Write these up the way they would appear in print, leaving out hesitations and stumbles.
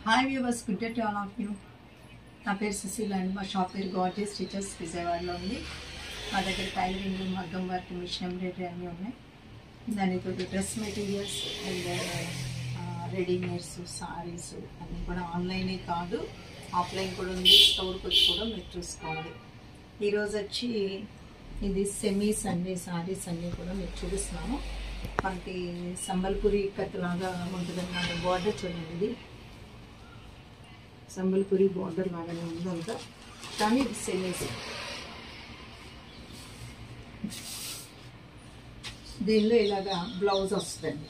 Hi viewers, good day to all of you. నా పేరు సుశీల అండి. మా షాప్ పేరు గార్జియస్ స్టిచెస్ విజయవాడలో ఉంది. మా దగ్గర టైలరింగ్, మగ్గం వర్క్, మిషన్ ఎంబ్రాయిడరీ అన్నీ ఉన్నాయి. దానితో dress materials and readymades, saris అన్నీ కూడా ఆన్లైనే కాదు, ఆఫ్లైన్ కూడా ఉంది. స్టోర్కి వచ్చి కూడా మీరు చూసుకోవాలి. ఈరోజు వచ్చి ఇది సెమీస్ అండి, సారీస్ అన్నీ కూడా మీకు చూపిస్తున్నాను. మనకి సంబల్పూరి కత్తులాగా ఉంటుందన్నమాట. బార్డర్ చూడండి, ఇది సంబల్పూరి బార్డర్ లాగానే ఉందంతా, కానీ ఇది సెమీస్. దీనిలో ఇలాగా బ్లౌజ్ వస్తుందండి.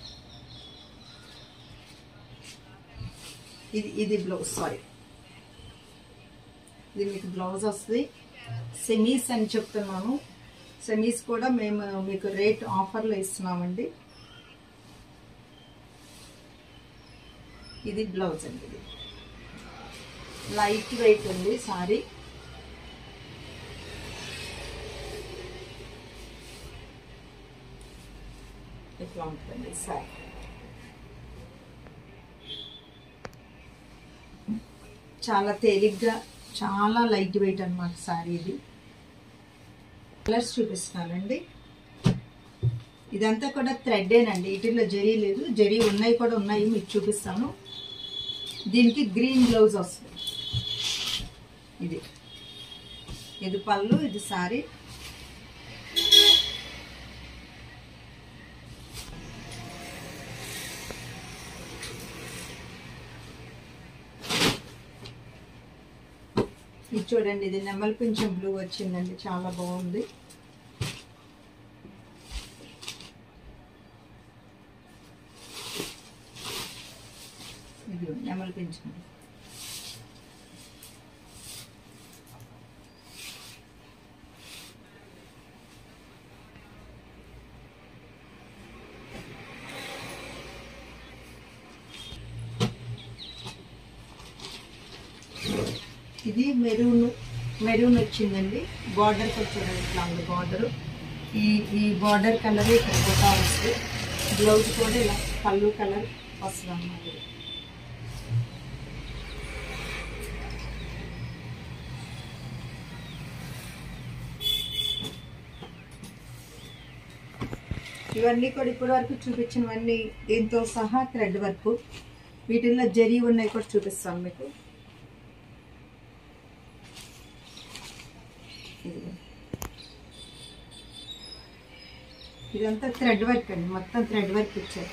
ఇది బ్లౌజ్, సారీ, ఇది మీకు బ్లౌజ్ వస్తుంది. సెమీస్ అని చెప్తున్నాను. సెమీస్ కూడా మేము మీకు రేట్ ఆఫర్లో ఇస్తున్నామండి. ఇది బ్లౌజ్ అండి. ఇది లైట్ వెయిట్ ఉంది సారీ. ఇట్లా ఉంటుందండి సారీ. చాలా తేలిగ్గా, చాలా లైట్ వెయిట్ అన్నమాట సారీ. ఇది కలర్స్ చూపిస్తున్నానండి. ఇదంతా కూడా థ్రెడ్డేనండి, వీటిల్లో జరీ లేదు. జరీ ఉన్నాయి కూడా ఉన్నాయి, మీకు చూపిస్తాను. దీనికి గ్రీన్ బ్లౌజ్ వస్తుంది. ఇది పళ్ళు, ఇది సారీ. ఇది చూడండి, ఇది నెమలి పింఛం బ్లూ వచ్చిందండి, చాలా బాగుంది. ఇది నెమలి పింఛం. ఇది మెరూన్ వచ్చిందండి. బార్డర్ కూడా చూడండి, ఇట్లా ఉంది బార్డరు. ఈ బార్డర్ కలర్ ఇక్కడ బొటా వస్తుంది. బ్లౌజ్ కూడా ఇలా పళ్ళు కలర్ వస్తుంది అన్నమాట. ఇవన్నీ కూడా ఇప్పటి వరకు చూపించినవన్నీ దీంతో సహా థ్రెడ్ వర్క్. వీటిల్లో జరీ ఉన్నాయి కూడా చూపిస్తాను మీకు. ఇదంతా థ్రెడ్ వర్క్ అండి, మొత్తం థ్రెడ్ వర్క్ ఇచ్చారు.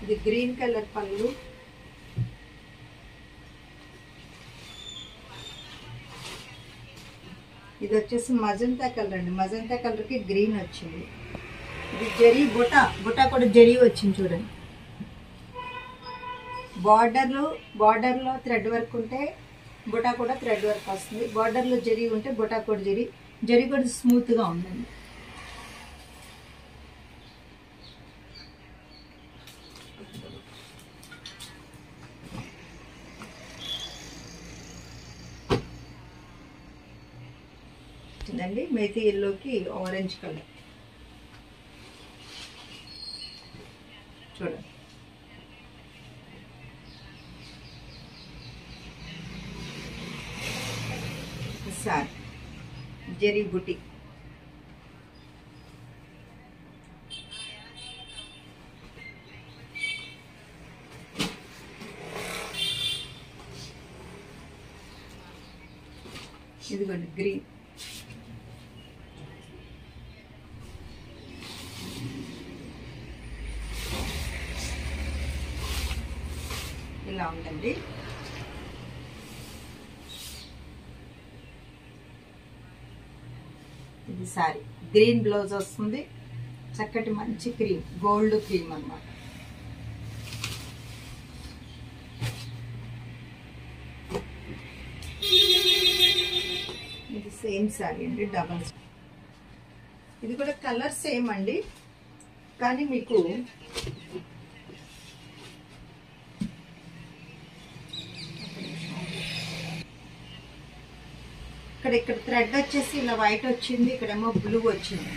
ఇది గ్రీన్ కలర్ పళ్ళు. ఇది వచ్చేసి మజంతా కలర్ అండి. మజంతా కలర్కి గ్రీన్ వచ్చింది. ఇది జరీ బుటా కూడా జరీ వచ్చింది చూడండి. బార్డర్లో థ్రెడ్ వర్క్ ఉంటే బుటా కూడా థ్రెడ్ వర్క్ వస్తుంది. బార్డర్లో జరీ ఉంటే బుటా కూడా జరీ కూడా స్మూత్గా ఉందండి. చూడండి, మేతి ఎల్లోకి ఆరెంజ్ కలర్ చూడండి. సారీ జరీ బుటీ. ఇదిగోండి గ్రీన్. ఇలా ఉందండి. ఇది సారీ గ్రీన్ బ్లౌజ్ వస్తుంది. చక్కటి మంచి క్రీమ్, గోల్డ్ క్రీమ్ అన్నమాట. ఇది సేమ్ సారీ అండి, డబల్. ఇది కూడా కలర్ సేమ్ అండి, కానీ మీకు ఇక్కడ థ్రెడ్ వచ్చేసి ఇలా వైట్ వచ్చింది, ఇక్కడేమో బ్లూ వచ్చింది.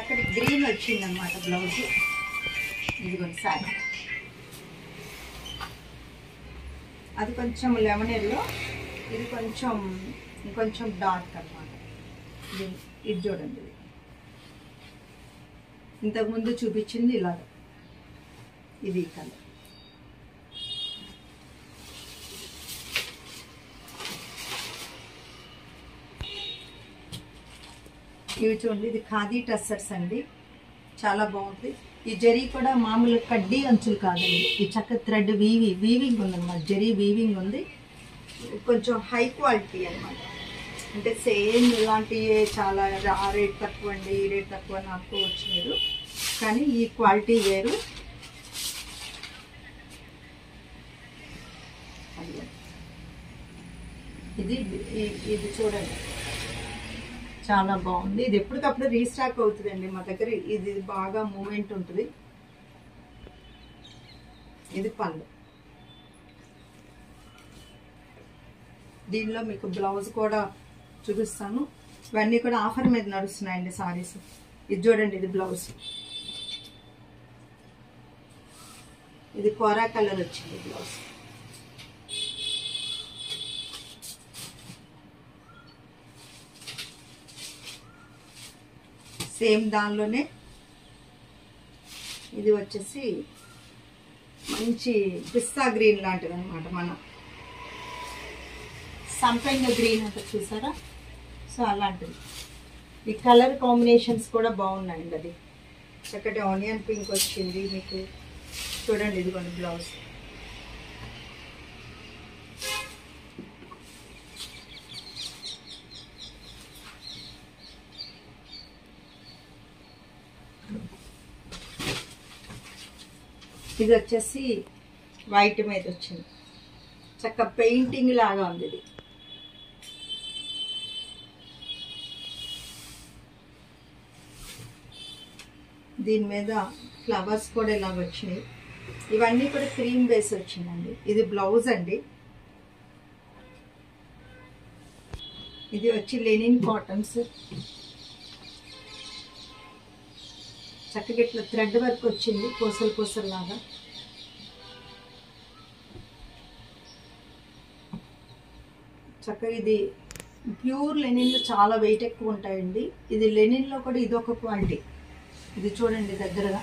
అక్కడ గ్రీన్ వచ్చింది అన్నమాట బ్లౌజ్. ఇదిగోండి సారీ, అది కొంచెం లెమన్ ఎల్లో, ఇది కొంచెం డార్క్ అన్నమాట. ఇది చూడండి, ఇంతకుముందు చూపించింది ఇలాగ, ఇది కలర్. ఇవి చూడండి, ఇది ఖాదీ టస్సర్స్ అండి, చాలా బాగుంటుంది. ఈ జరీ కూడా మామూలు కడ్డీ అంచులు కాదండి, ఈ చక్క థ్రెడ్ వీవింగ్ ఉందన్నమాట, జరీ వీవింగ్ ఉంది. కొంచెం హై క్వాలిటీ అన్నమాట. అంటే సేమ్ ఇలాంటివి చాలా ఆ రేట్ తక్కువ అండి, ఈ రేట్ తక్కువ అని అనుకోవచ్చు మీరు, కానీ ఈ క్వాలిటీ వేరు. ఇది చూడండి, చాలా బాగుంది. ఇది ఎప్పటికప్పుడు రీస్టాక్ అవుతుందండి మా దగ్గర, ఇది బాగా మూమెంట్ ఉంటుంది. ఇది పళ్ళు, దీనిలో మీకు బ్లౌజ్ కూడా చూపిస్తాను. ఇవన్నీ కూడా ఆఫర్ మీద నడుస్తున్నాయండి సారీస్. ఇది చూడండి, ఇది బ్లౌజ్, ఇది కోరా కలర్ వచ్చింది బ్లౌజ్. సేమ్ దానిలోనే ఇది వచ్చేసి మంచి పిస్తా గ్రీన్ లాంటిది అనమాట, మన సంపెంగ గ్రీన్ అంటే చూసారా, సో అలాంటిది. ఈ కలర్ కాంబినేషన్స్ కూడా బాగున్నాయండి. అది చక్కటి ఆనియన్ పింక్ వచ్చింది మీకు, చూడండి ఇది కొన్ని బ్లౌజ్. ఇది వచ్చేసి వైట్ మీద వచ్చింది, చక్క పెయింటింగ్ లాగా ఉంది. ఇది దీని మీద ఫ్లవర్స్ కూడా ఇలాగ వచ్చినాయి. ఇవన్నీ కూడా క్రీమ్ బేస్ వచ్చిందండి. ఇది బ్లౌజ్ అండి. ఇది వచ్చి లెనిన్ కాటన్స్, చక్కగా ఇట్లా థ్రెడ్ వర్క్ వచ్చింది, పూసలు లాగా. చక్కగా ఇది ప్యూర్ లెనిన్లో చాలా వెయిట్ ఎక్కువ ఉంటాయండి. ఇది లెనిన్లో కూడా ఇది ఒక క్వాలిటీ. ఇది చూడండి దగ్గరగా,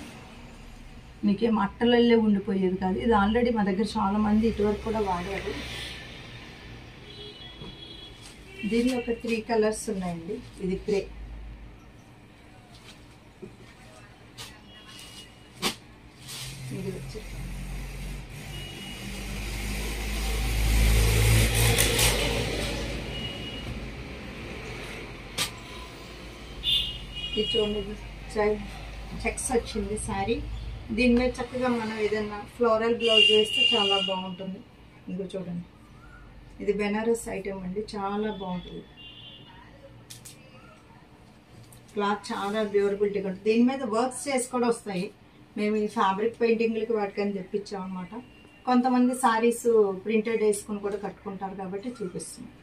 మీకేం అట్టలల్లే ఉండిపోయేది కాదు. ఇది ఆల్రెడీ మా దగ్గర చాలా మంది ఇటువరకు కూడా వాడారు. దీనిలో ఒక 3 కలర్స్ ఉన్నాయండి. ఇది గ్రే, ఇది వచ్చి ఇది చూడండి, చెక్స్ వచ్చింది శారీ. దీని మీద చక్కగా మనం ఏదైనా ఫ్లోరల్ బ్లౌజ్ వేస్తే చాలా బాగుంటుంది. ఇంకో చూడండి, ఇది బెనారస్ ఐటమ్ అండి, చాలా బాగుంటుంది. క్లాత్ చాలా డ్యూరబిలిటీగా ఉంటుంది. దీని మీద వర్క్స్ చేసి కూడా వస్తాయి. మేము ఈ ఫ్యాబ్రిక్ పెయింటింగ్లకి వాటికని తెప్పించాం అనమాట. కొంతమంది శారీస్ ప్రింటెడ్ వేసుకుని కూడా కట్టుకుంటారు కాబట్టి చూపిస్తున్నాం.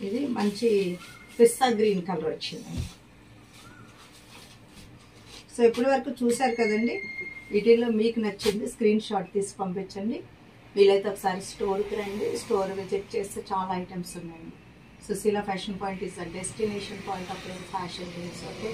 ఇది మంచి పిస్తా గ్రీన్ కలర్ వచ్చింది. సో ఇప్పటి వరకు చూసారు కదండి. వీటిల్లో మీకు నచ్చింది స్క్రీన్ షాట్ తీసి పంపించండి. వీలైతే ఒకసారి స్టోర్కి రండి, స్టోర్ విజిట్ చేస్తే చాలా ఐటమ్స్ ఉన్నాయండి. Sushila fashion point is a destination point of fashion. Okay.